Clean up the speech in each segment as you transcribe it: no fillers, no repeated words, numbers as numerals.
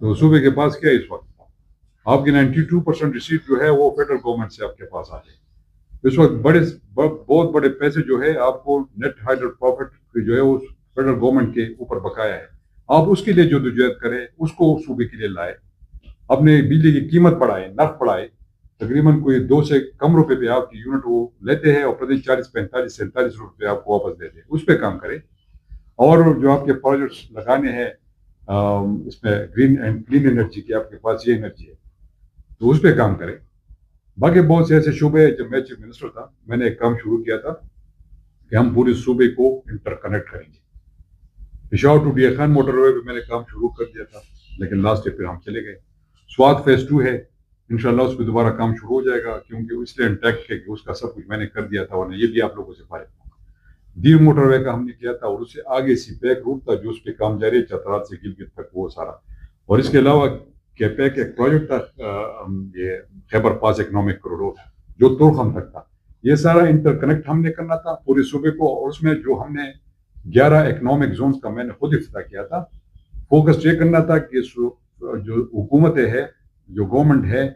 تو صوبے کے پاس کیا ہے اس وقت؟ آپ کی 92% ریسیٹ جو ہے وہ فیڈرل گورنمنٹ سے آپ کے پاس آ جائے. اس وقت بہت بڑے پیسے جو ہے آپ کو نیٹ ہائیڈرل پروفٹ جو ہے وہ فیڈرل گورنمنٹ کے اوپر بقایا ہے. آپ اس کے لیے جدوجہد کریں، اس کو صوبے کے لیے لائے، اپنے بجلی کی قیمت بڑھائے، نرخ بڑھائے. تقریباً کوئی 2 سے کم روپے پہ آپ کی یونٹ وہ لیتے ہیں اور پردیش 40 45 47 روپے آپ کو واپس دیتے ہیں. اس پہ کام کرے. اور جو آپ کے پروجیکٹس لگانے ہیں اس میں گرین اینڈ کلین انرجی کی، آپ کے پاس یہ انرجی ہے تو اس پہ کام کرے. باقی بہت سے ایسے شعبے ہیں. جب میں چیف منسٹر تھا میں نے ایک کام شروع کیا تھا کہ ہم پورے صوبے کو انٹر کنیکٹ کریں گے. پشاور ٹو ڈیا خان موٹر وے پہ میں نے کام شروع کر دیا تھا لیکن لاسٹ پھر ہم چلے گئے. سوات فیز 2 ہے، انشاءاللہ اس پہ دوبارہ کام شروع ہو جائے گا کیونکہ اس لیے انٹیکٹ ہے کہ اس کا سب کچھ میں نے کر دیا تھا. اور یہ بھی آپ لوگوں سے فارغ ہوں. دیر موٹر وے کا ہم نے کیا تھا اور اس سے آگے سی پیک روٹ تھا جو اس پہ کام جاری ہے چترال سے گلگت تک وہ سارا. اور اس کے علاوہ پیک ایک پروجیکٹ تھا یہ خیبر پاس اکنامک کوریڈور جو تورخم تک تھا. یہ سارا انٹر کنیکٹ ہم نے کرنا تھا پورے صوبے کو. اور اس میں جو ہم نے 11 اکنامک زونز کا میں نے خود افتتاح کیا تھا. فوکس یہ کرنا تھا کہ جو حکومتیں ہے، جو گورنمنٹ ہے،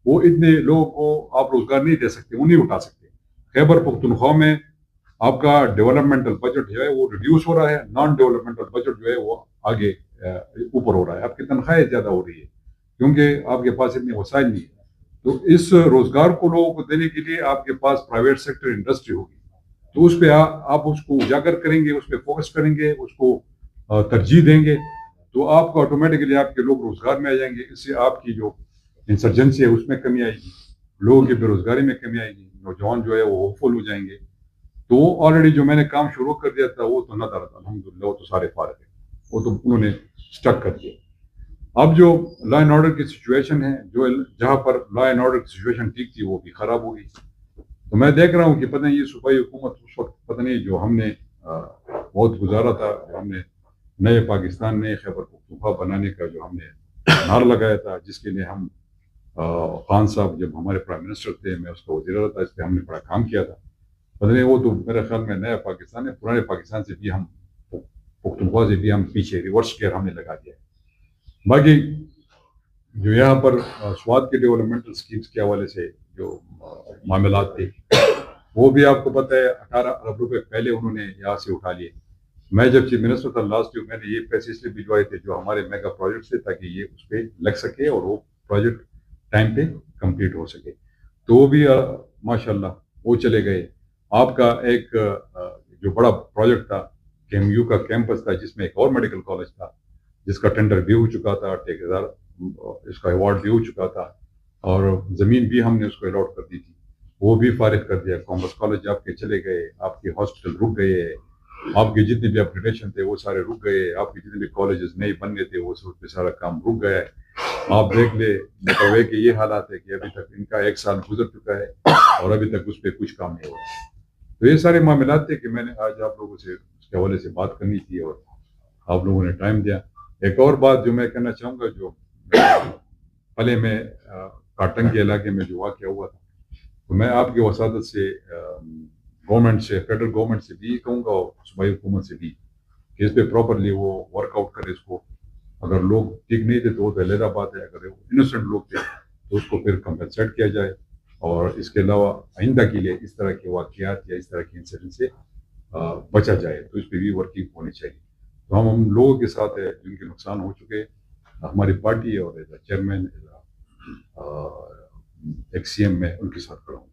وہ اتنے لوگوں کو آپ روزگار نہیں دے سکتے، وہ نہیں اٹھا سکتے. خیبر پختونخوا میں آپ کا ڈیولپمنٹل بجٹ جو ہے وہ ریڈیوس ہو رہا ہے، نان ڈیولپمنٹل بجٹ جو ہے وہ آگے اوپر ہو رہا ہے. آپ کی تنخواہیں زیادہ ہو رہی ہے کیونکہ آپ کے پاس اتنے وسائل نہیں ہے. تو اس روزگار کو لوگوں کو دینے کے لیے آپ کے پاس پرائیویٹ سیکٹر انڈسٹری ہوگی تو اس پہ آپ اس کو اجاگر کریں گے، اس پہ فوکس کریں گے، اس کو ترجیح دیں گے تو آپ کو آٹومیٹکلی آپ کے لوگ روزگار میں آ جائیں گے. اس سے آپ کی جو انسرجنسی ہے اس میں کمی آئے گی، لوگوں کی بے روزگاری میں کمی آئے گی، نوجوان جو ہے وہ ہوپ فل ہو جائیں گے. تو آلریڈی جو میں نے کام شروع کر دیا تھا وہ تو نہ تھا الحمدللہ، وہ تو سارے فارغ ہیں، وہ تو انہوں نے سٹک کر دیا. اب جو لا اینڈ آرڈر کی سچویشن ہے، جو جہاں پر لا اینڈ آرڈر کی سچویشن ٹھیک تھی وہ بھی خراب ہو گئی. تو میں دیکھ رہا ہوں کہ پتہ نہیں یہ صوبائی حکومت اس وقت پتہ نہیں جو ہم نے بہت گزارا تھا، ہم نے نئے پاکستان نئے خیبر پختونخوا بنانے کا جو ہم نے نعرہ لگایا تھا، جس کے لیے ہم خان صاحب جب ہمارے پرائم منسٹر تھے، میں اس کا وزیر اعلیٰ تھا، اس پہ ہم نے بڑا کام کیا تھا. پتہ نہیں وہ تو میرے خیال میں نیا پاکستان ہے، پرانے پاکستان سے بھی ہم پختونخوا سے بھی ہم پیچھے ریورس گیئر ہم نے لگا دیا. باقی جو یہاں پر سوات کے ڈیولپمنٹل اسکیمس کے حوالے سے جو معاملات تھے وہ بھی آپ کو پتہ ہے 18 ارب روپے پہلے انہوں نے یہاں سے اٹھا لیے. میں جب چیف منسٹر تھا لاسٹ ایئر میں نے یہ پیسے اس لیے بھجوائے تھے جو ہمارے میگا پروجیکٹس تھے تاکہ یہ اس پہ لگ سکے اور وہ پروجیکٹ ٹائم پہ کمپلیٹ ہو سکے. تو وہ بھی ماشاءاللہ وہ چلے گئے. آپ کا ایک جو بڑا پروجیکٹ تھا KMU کا کیمپس تھا جس میں ایک اور میڈیکل کالج تھا جس کا ٹینڈر بھی ہو چکا تھا، ٹھیکیدار اس کا ایوارڈ بھی ہو چکا تھا اور زمین بھی ہم نے اس کو الاٹ کر دی تھی، وہ بھی فارغ کر دیا. کامرس کالج آپ کے چلے گئے، آپ کے ہاسپٹل رک گئے، آپ کے جتنے بھی اپگریڈیشن تھے وہ سارے رک گئے، آپ کے جتنے بھی کالجز نئے بننے تھے وہ سب پہ سارا کام رک گیا ہے. آپ دیکھ لیں موٹر وے کے یہ حالات ہے کہ ابھی تک ان کا 1 سال گزر چکا ہے اور ابھی تک اس پہ کچھ کام نہیں ہوا. تو یہ سارے معاملات تھے کہ میں نے آج آپ لوگوں سے اس کے حوالے سے بات کرنی تھی اور آپ لوگوں نے ٹائم دیا. ایک اور بات جو میں کہنا چاہوں گا، جو پہلے میں کاٹنگ کے علاقے میں جو واقعہ ہوا تھا، تو میں آپ کی وساطت سے گورنمنٹ سے، فیڈرل گورنمنٹ سے بھی کہوں گا اور صوبائی حکومت سے بھی کہ اس پہ پراپرلی وہ ورک آؤٹ کرے. اس کو اگر لوگ ٹھیک نہیں تھے تو وہ تو علیحدہ بات ہے، اگر انوسنٹ لوگ تھے تو اس کو پھر کمپنسیٹ کیا جائے. اور اس کے علاوہ آئندہ کے لیے اس طرح کے واقعات یا اس طرح کی انسیڈنٹ سے بچا جائے، تو اس پہ بھی ورکنگ ہونی چاہیے. تو ہم لوگوں کے ساتھ ہے جن کے نقصان ہو چکے، ہماری پارٹی ہے اور ایز اے چیئرمین ایک CM میں ان کے ساتھ کھڑا ہوں.